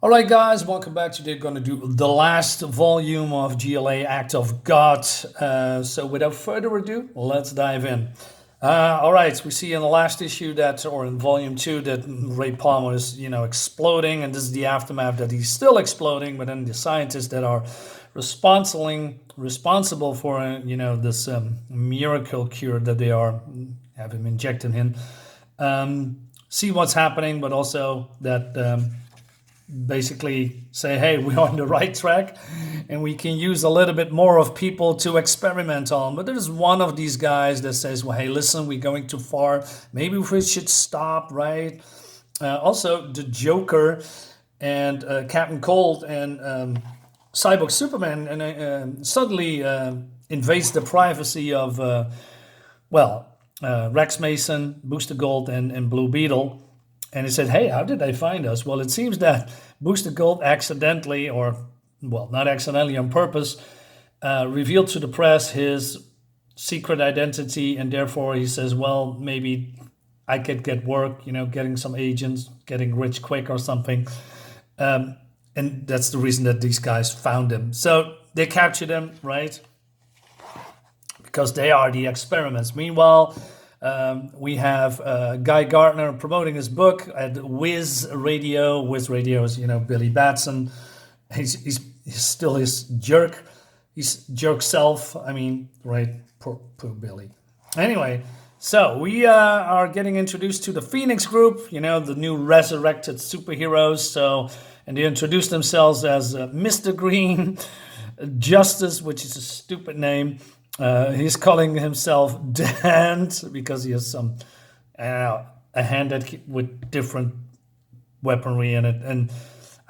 All right, guys, welcome back. Today, we're going to do the last volume of GLA Act of God. So, without further ado, let's dive in. All right, we see in the last issue that, or in volume 2, that Ray Palmer is, exploding, and this is the aftermath that he's still exploding. But then the scientists that are responsible for, this miracle cure that they are have him injected in, see what's happening, but also that. Basically say, hey, we're on the right track and we can use a little bit more of people to experiment on. But there's one of these guys that says, well, hey, listen, we're going too far. Maybe we should stop, right? Also, the Joker and Captain Cold and Cyborg Superman and suddenly invades the privacy of, Rex Mason, Booster Gold, and Blue Beetle. And he said, hey, how did they find us? Well, it seems that Booster Gold accidentally, or, well, not accidentally, on purpose, revealed to the press his secret identity. And therefore he says, well, maybe I could get work, getting some agents, getting rich quick or something. And that's the reason that these guys found him. So they captured him, right? Because they are the experiments. Meanwhile, we have Guy Gardner promoting his book at Wiz Radio. Wiz Radio is, Billy Batson. He's still his jerk. He's jerk self. I mean, right? Poor Billy. Anyway, so we are getting introduced to the Phoenix Group. The new resurrected superheroes. So, and they introduce themselves as Mr. Green, Justice, which is a stupid name. He's calling himself Dant because he has some a hand that with different weaponry in it. And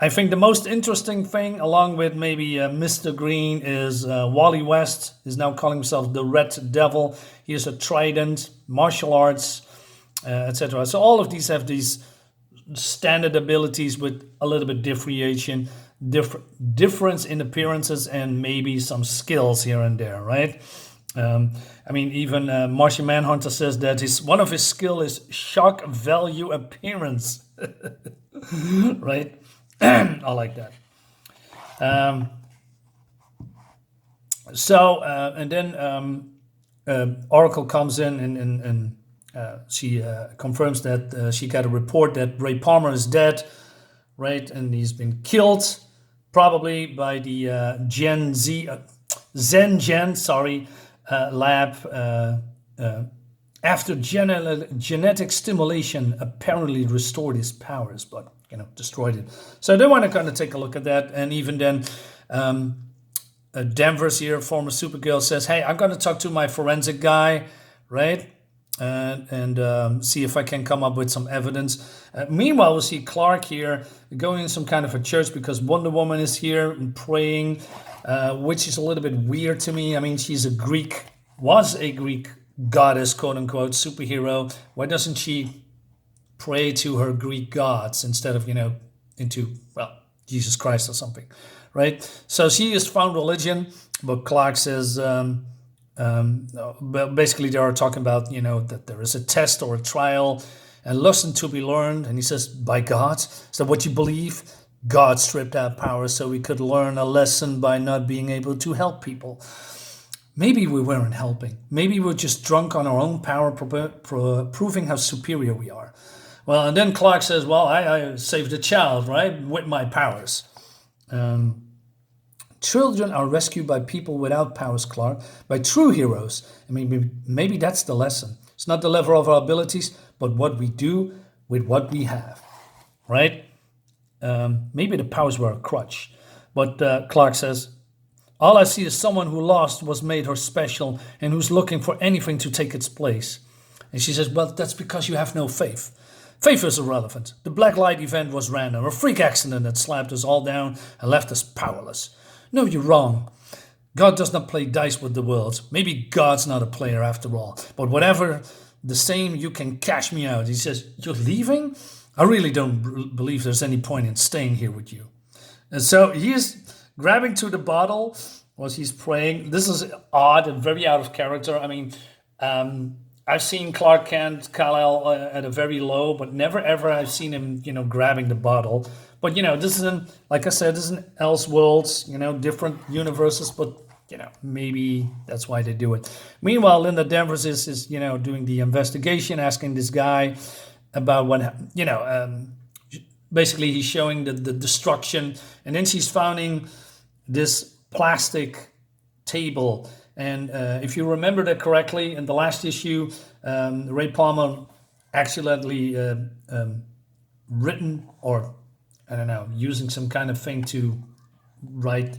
I think the most interesting thing, along with maybe Mr. Green, is Wally West is now calling himself the Red Devil. He has a trident, martial arts, etc. So all of these have these standard abilities with a little bit difference in appearances and maybe some skills here and there, right? Even Martian Manhunter says that one of his skill is shock value appearance, right? I like that. And then Oracle comes in and she confirms that she got a report that Ray Palmer is dead, right? And he's been killed, probably by the Zen lab after genetic stimulation apparently restored his powers, but destroyed it. So they want to kind of take a look at that. And even then, Danvers here, former Supergirl, says, hey, I'm going to talk to my forensic guy, right? And see if I can come up with some evidence. Meanwhile, we see Clark here going in some kind of a church because Wonder Woman is here and praying, which is a little bit weird to me. I mean, was a Greek goddess, quote unquote, superhero. Why doesn't she pray to her Greek gods instead of, into, Jesus Christ or something, right? So she has found religion, but Clark says, basically they are talking about, that there is a test or a trial and lesson to be learned. And he says, by God, is that what you believe? God stripped our power so we could learn a lesson by not being able to help people. Maybe we weren't helping. Maybe we're just drunk on our own power, proving how superior we are. Well, and then Clark says, well, I saved a child, right, with my powers. Children are rescued by people without powers, Clark, by true heroes. I mean, maybe that's the lesson. It's not the level of our abilities, but what we do with what we have, right? Maybe the powers were a crutch. But Clark says, all I see is someone who lost was made her special and who's looking for anything to take its place. And she says, well, that's because you have no faith. Faith is irrelevant. The Black Light event was random, a freak accident that slapped us all down and left us powerless. No, you're wrong. God does not play dice with the world. Maybe God's not a player after all. But whatever, the same, you can cash me out. He says, you're leaving? I really don't believe there's any point in staying here with you. And so he is grabbing to the bottle while he's praying. This is odd and very out of character. I mean, I've seen Clark Kent, Kal-El at a very low, but never ever I've seen him, grabbing the bottle. But this isn't, like I said, this isn't Elseworlds, different universes, but maybe that's why they do it. Meanwhile, Linda Danvers is doing the investigation, asking this guy about what, basically he's showing the destruction, and then she's finding this plastic table. And if you remember that correctly, in the last issue, Ray Palmer accidentally written, or I don't know, using some kind of thing to write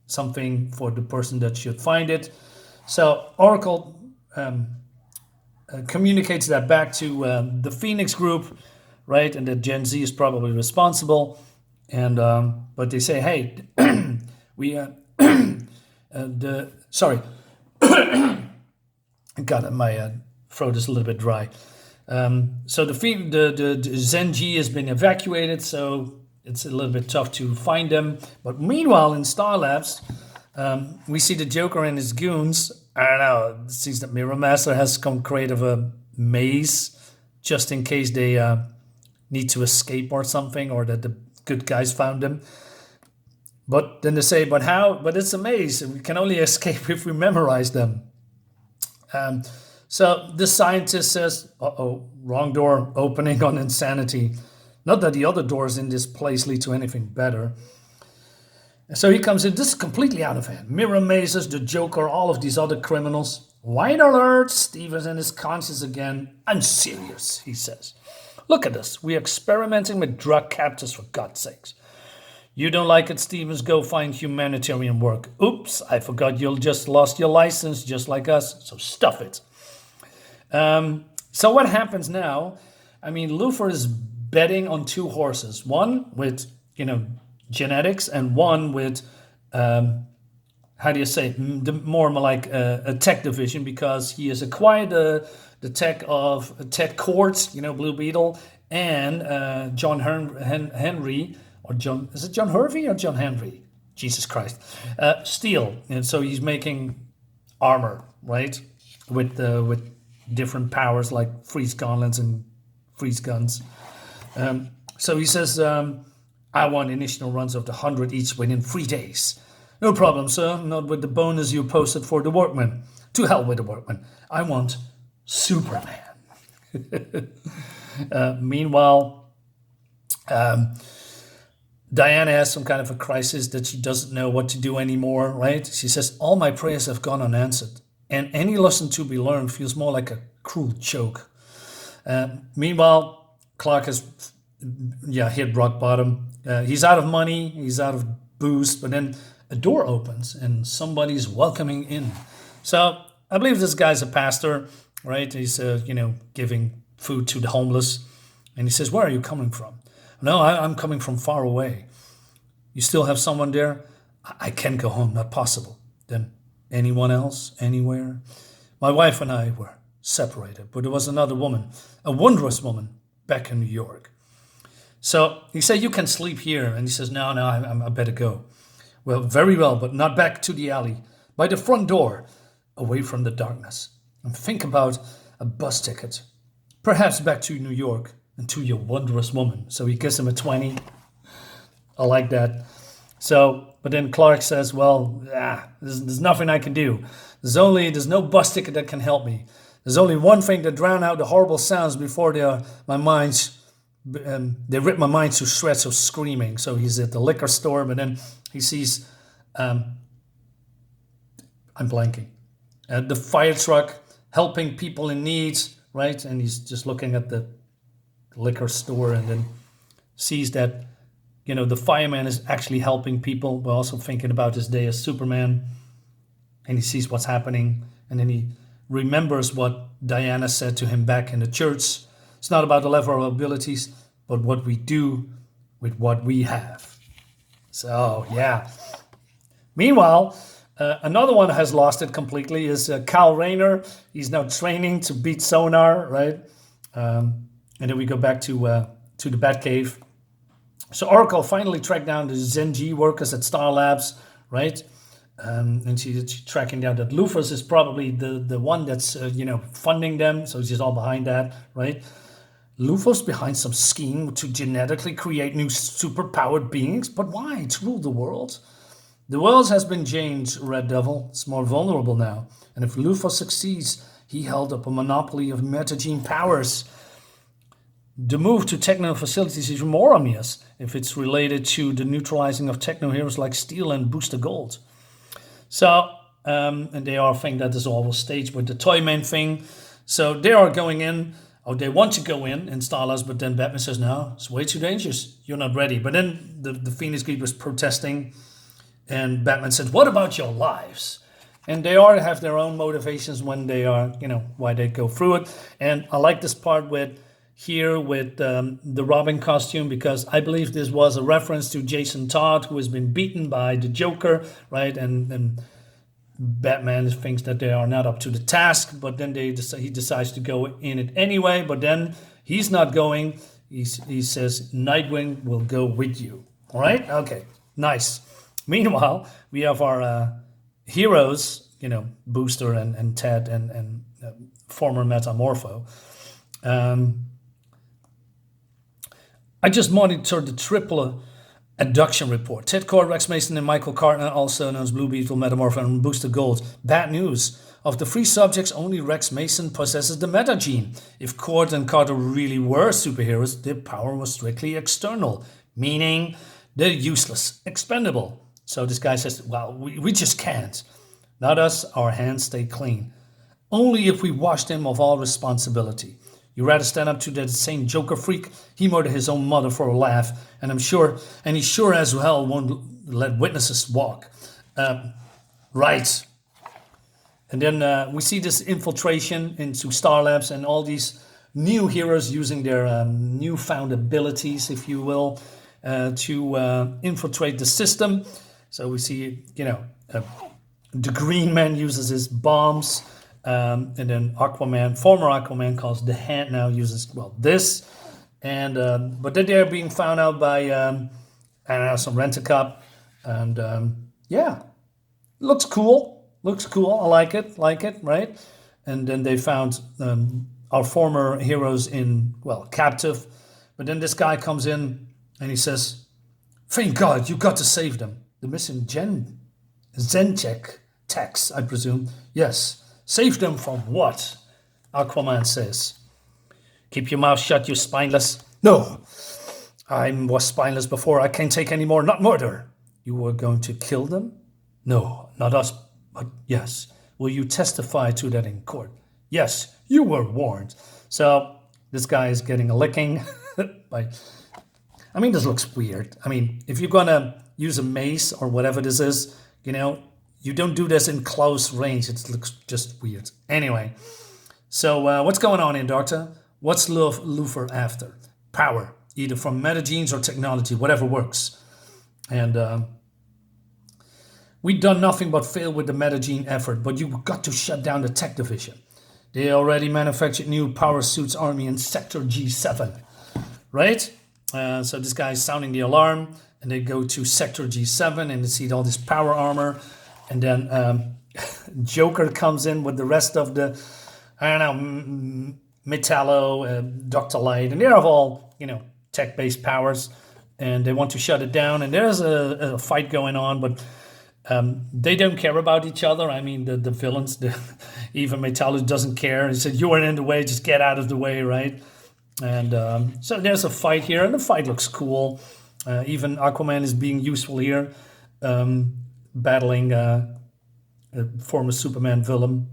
something for the person that should find it. So Oracle communicates that back to the Phoenix group, right? And that Gen Z is probably responsible. And but they say, hey, we sorry, God, my throat is a little bit dry. So the Zen G has been evacuated, so it's a little bit tough to find them. But meanwhile, in Star Labs, we see the Joker and his goons. I don't know, it seems that Mirror Master has come creative a maze just in case they need to escape or something, or that the good guys found them. But then they say, but how? But it's a maze. We can only escape if we memorize them. So the scientist says, uh-oh, wrong door opening on insanity. Not that the other doors in this place lead to anything better. And so he comes in, this is completely out of hand. Mirror mazes, the Joker, all of these other criminals. White alert, Stevens and his conscience again. I'm serious, he says. Look at us. We're experimenting with drug captors, for God's sakes. You don't like it, Stevens? Go find humanitarian work. Oops, I forgot you just lost your license, just like us. So stuff it. So what happens now? I mean, Luthor is betting on two horses. One with, genetics, and one with, how do you say, more like a tech division, because he has acquired the tech of Ted Kord, Blue Beetle, and John Henry, or John, is it John Hervey or John Henry? Jesus Christ. Steel. And so he's making armor, right? With different powers like freeze gauntlets and freeze guns. So he says, I want initial runs of the 100 each within 3 days. No problem, sir. Not with the bonus you posted for the workman. To hell with the workman. I want Superman. Meanwhile, Diana has some kind of a crisis that she doesn't know what to do anymore, right? She says, all my prayers have gone unanswered, and any lesson to be learned feels more like a cruel joke. Meanwhile, Clark has hit rock bottom. He's out of money, he's out of booze, but then a door opens and somebody's welcoming in. So I believe this guy's a pastor, right? He's, giving food to the homeless. And he says, where are you coming from? No, I'm coming from far away. You still have someone there? I can't go home, not possible. Then anyone else, anywhere? My wife and I were separated, but there was another woman, a wondrous woman, back in New York. So he said, you can sleep here. And he says, no, I better go. Well, very well, but not back to the alley. By the front door, away from the darkness. And think about a bus ticket. Perhaps back to New York and to your wondrous woman. So he gives him a 20. I like that. So, but then Clark says, well, there's nothing I can do. There's no bus ticket that can help me. There's only one thing to drown out the horrible sounds before they rip my mind to shreds of screaming. So he's at the liquor store, but then he sees, I'm blanking, the fire truck helping people in need, right? And he's just looking at the liquor store and then sees that, the fireman is actually helping people, but also thinking about his day as Superman. And he sees what's happening. And then he remembers what Diana said to him back in the church. It's not about the level of abilities, but what we do with what we have. So, yeah. Meanwhile, another one has lost it completely is Kyle Rayner. He's now training to beat Sonar, right? And then we go back to the Batcave. So Oracle finally tracked down the Zen-G workers at Star Labs, right? And she's tracking down that Luthor is probably the one that's, funding them. So she's all behind that, right? Luthor's behind some scheme to genetically create new superpowered beings, but why? To rule the world? The world has been changed, Red Devil. It's more vulnerable now. And if Luthor succeeds, he held up a monopoly of metagene powers. The move to techno facilities is more obvious if it's related to the neutralizing of techno heroes like Steel and Booster Gold. So, and they are think that this all was staged with the Toyman thing. So they are going in, or they want to go in install us, but then Batman says, no, it's way too dangerous. You're not ready. But then the Phoenix Group was protesting, and Batman said, what about your lives? And they all have their own motivations when they are, why they go through it. And I like this part with the Robin costume, because I believe this was a reference to Jason Todd, who has been beaten by the Joker, right? And Batman thinks that they are not up to the task, but then he decides to go in it anyway. But then he's not going. He says, Nightwing will go with you. All right? Okay, nice. Meanwhile, we have our heroes, Booster and Ted and former Metamorpho. I just monitored the triple abduction report. Ted Kord, Rex Mason, and Michael Carter, also known as Blue Beetle, Metamorpho, and Booster Gold. Bad news. Of the 3 subjects, only Rex Mason possesses the metagene. If Kord and Carter really were superheroes, their power was strictly external, meaning they're useless, expendable. So this guy says, well, we just can't. Not us, our hands stay clean. Only if we wash them of all responsibility. You rather stand up to that same Joker freak? He murdered his own mother for a laugh, and he sure as hell won't let witnesses walk. Right. And then we see this infiltration into Star Labs and all these new heroes using their newfound abilities, if you will, to infiltrate the system. So we see, the Green Man uses his bombs. And then Aquaman, former Aquaman, calls the Hand now uses, this. And but then they're being found out by, some rent-a-cop. And looks cool. I like it, right? And then they found our former heroes captive. But then this guy comes in and he says, thank God, you got to save them. The missing Zencheck techs, I presume. Yes. Save them from what? Aquaman says. Keep your mouth shut, you spineless. No, I was spineless before. I can't take any more, not murder. You were going to kill them? No, not us, but yes. Will you testify to that in court? Yes, you were warned. So this guy is getting a licking. This looks weird. If you're going to use a mace or whatever this is, you don't do this in close range. It looks just weird. Anyway, so what's going on here, Doctor? What's Luthor after? Power, either from metagenes or technology, whatever works. And we've done nothing but fail with the metagene effort, but you've got to shut down the tech division. They already manufactured new power suits army in Sector G7, right? So this guy's sounding the alarm, and they go to Sector G7, and they see all this power armor. And then Joker comes in with the rest of the, Metallo, Dr. Light, and they have all, tech-based powers, and they want to shut it down. And there's a fight going on, but they don't care about each other. The villains, even Metallo doesn't care. He said, you weren't in the way, just get out of the way, right? And so there's a fight here, and the fight looks cool. Even Aquaman is being useful here. Battling a former Superman villain,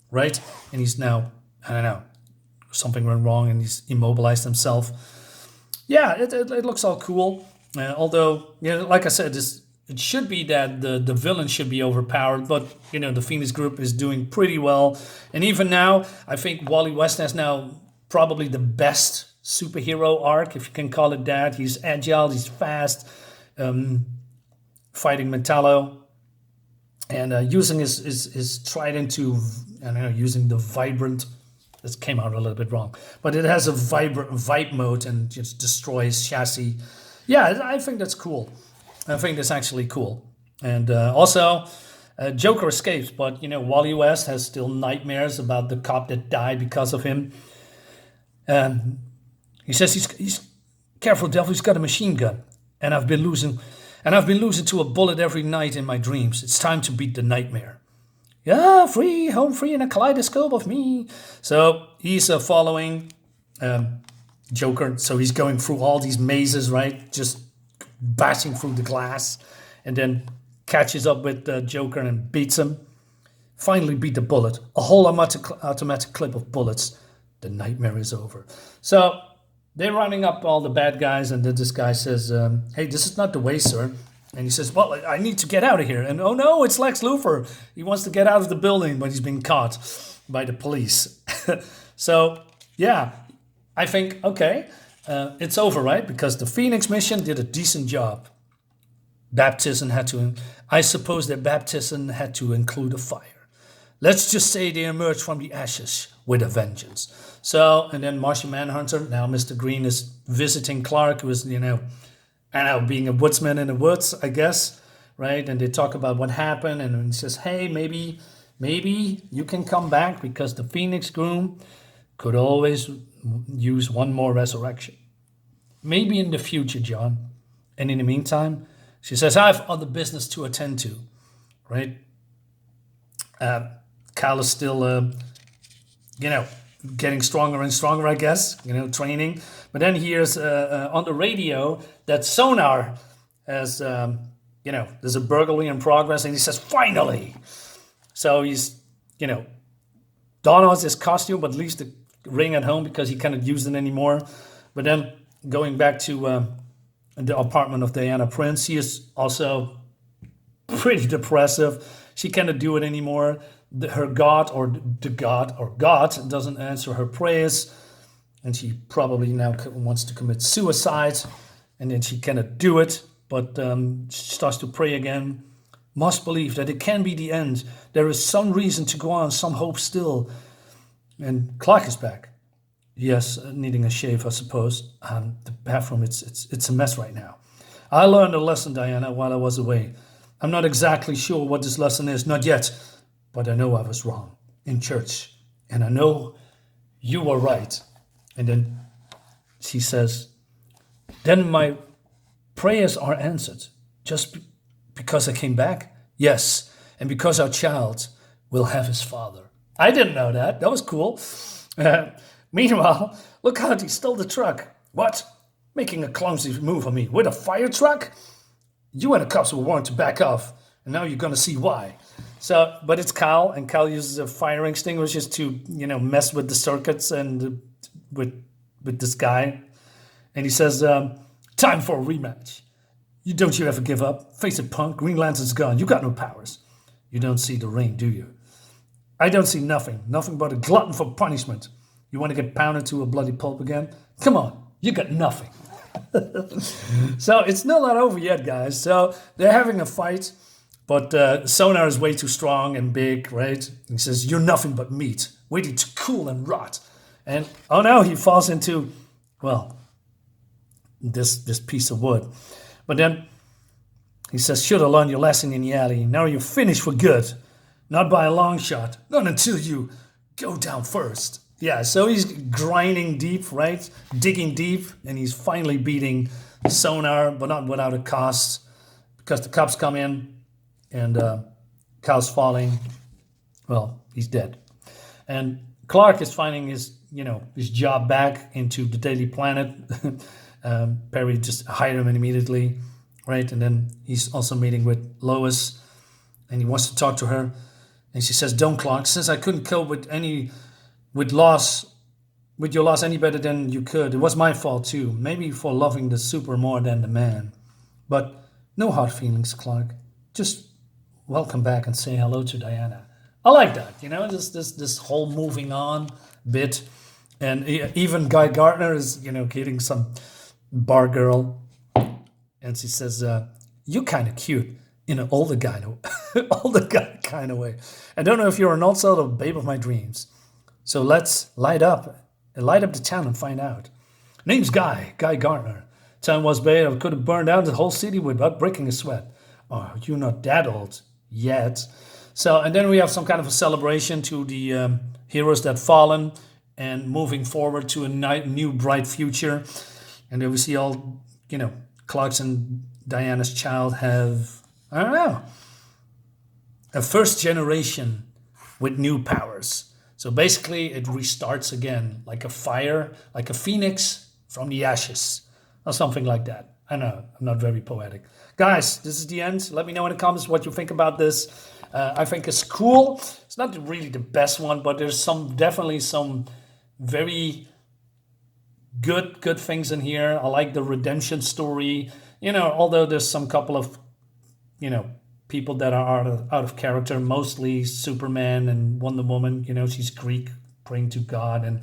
right? And he's now, something went wrong and he's immobilized himself. Yeah, it looks all cool. Although, like I said, it should be that the villain should be overpowered, but, the Phoenix Group is doing pretty well. And even now, I think Wally West has now probably the best superhero arc, if you can call it that. He's agile, he's fast, fighting Metallo, and using his trident to, using the vibrant, this came out a little bit wrong, but it has a vibe mode and just destroys chassis. Yeah, I think that's cool. I think that's actually cool. And also, Joker escapes, but, Wally West has still nightmares about the cop that died because of him. He says he's careful, devil. He's got a machine gun, and I've been losing to a bullet every night in my dreams. It's time to beat the nightmare. Yeah, free, home free in a kaleidoscope of me. So he's following Joker. So he's going through all these mazes, right? Just bashing through the glass, and then catches up with Joker and beats him. Finally beat the bullet. A whole automatic clip of bullets. The nightmare is over. So they're running up all the bad guys, and then this guy says, hey, this is not the way, sir. And he says, well, I need to get out of here. And oh no, it's Lex Luthor. He wants to get out of the building, but he's been caught by the police. So, yeah, I think, okay, it's over, right? Because the Phoenix mission did a decent job. I suppose their baptism had to include a fire. Let's just say they emerged from the ashes with a vengeance. So, and then Martian Manhunter, now Mr. Green, is visiting Clark, who is, being a woodsman in the woods, I guess, right? And they talk about what happened, and he says, hey, maybe you can come back because the Phoenix Groom could always use one more resurrection. Maybe in the future, John. And in the meantime, she says, I have other business to attend to, right? Kal is still, getting stronger and stronger, I guess, training. But then he hears on the radio that Sonar has, there's a burglary in progress, and he says, finally. So he's, dons his costume, but leaves the ring at home because he cannot use it anymore. But then going back to the apartment of Diana Prince, he is also pretty depressive. She cannot do it anymore. Her God doesn't answer her prayers, and she probably now wants to commit suicide, and then she cannot do it, but she starts to pray again. Must believe that it can be the end. There is some reason to go on, some hope still. And Clark is back. Yes, needing a shave, I suppose. The bathroom, it's a mess right now. I learned a lesson, Diana, while I was away. I'm not exactly sure what this lesson is, not yet. But I know I was wrong in church. And I know you were right. And then she says, then my prayers are answered. Just because I came back? Yes. And because our child will have his father. I didn't know that. That was cool. Meanwhile, look out, he stole the truck. What? Making a clumsy move on me with a fire truck? You and the cops were warned to back off. And now you're going to see why. So, but it's Kal, and Kal uses a fire extinguisher to, mess with the circuits and with this guy. And he says, time for a rematch. Don't you ever give up? Face it, punk. Green Lantern's gone. You got no powers. You don't see the ring, do you? I don't see nothing. Nothing but a glutton for punishment. You want to get pounded to a bloody pulp again? Come on. You got nothing. So it's still not over yet, guys. So they're having a fight. But Sonar is way too strong and big, right? He says, you're nothing but meat, waiting to cool and rot. And, oh no, he falls into, this piece of wood. But then he says, should have learned your lesson in the alley. Now you're finished for good. Not by a long shot. Not until you go down first. Yeah, so he's grinding deep, right? Digging deep. And he's finally beating Sonar, but not without a cost. Because the cops come in. And Kal's falling. Well, he's dead. And Clark is finding his job back into the Daily Planet. Perry just hired him immediately, right? And then he's also meeting with Lois, and he wants to talk to her. And she says, "Don't, Clark. Since I couldn't cope with your loss any better than you could, it was my fault too. Maybe for loving the super more than the man. But no hard feelings, Clark. Just welcome back and say hello to Diana." I like that, this whole moving on bit. And even Guy Gardner is, getting some bar girl. And she says, you're kind of cute in an older guy kind of way. I don't know if you're an old sort of babe of my dreams. So let's light up the town and find out. Name's Guy Gardner. Time was bad, I could have burned down the whole city without breaking a sweat. Oh, you're not that old yet. So, and then we have some kind of a celebration to the heroes that fallen. and moving forward to a new bright future. And then we see all, Clark's and Diana's child have, I don't know, a first generation with new powers. So basically it restarts again, like a fire, like a phoenix from the ashes, or something like that. I know, I'm not very poetic. Guys, this is the end. Let me know in the comments what you think about this. I think it's cool. It's not really the best one, but there's definitely some very good things in here. I like the redemption story. Although there's some couple of, people that are out of character, mostly Superman and Wonder Woman. She's Greek, praying to God,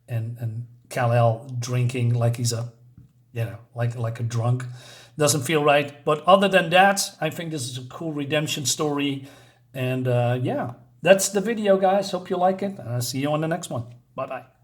and Kal-El drinking like he's a, like a drunk. Doesn't feel right. But other than that, I think this is a cool redemption story. And yeah, that's the video, guys. Hope you like it. See you on the next one. Bye-bye.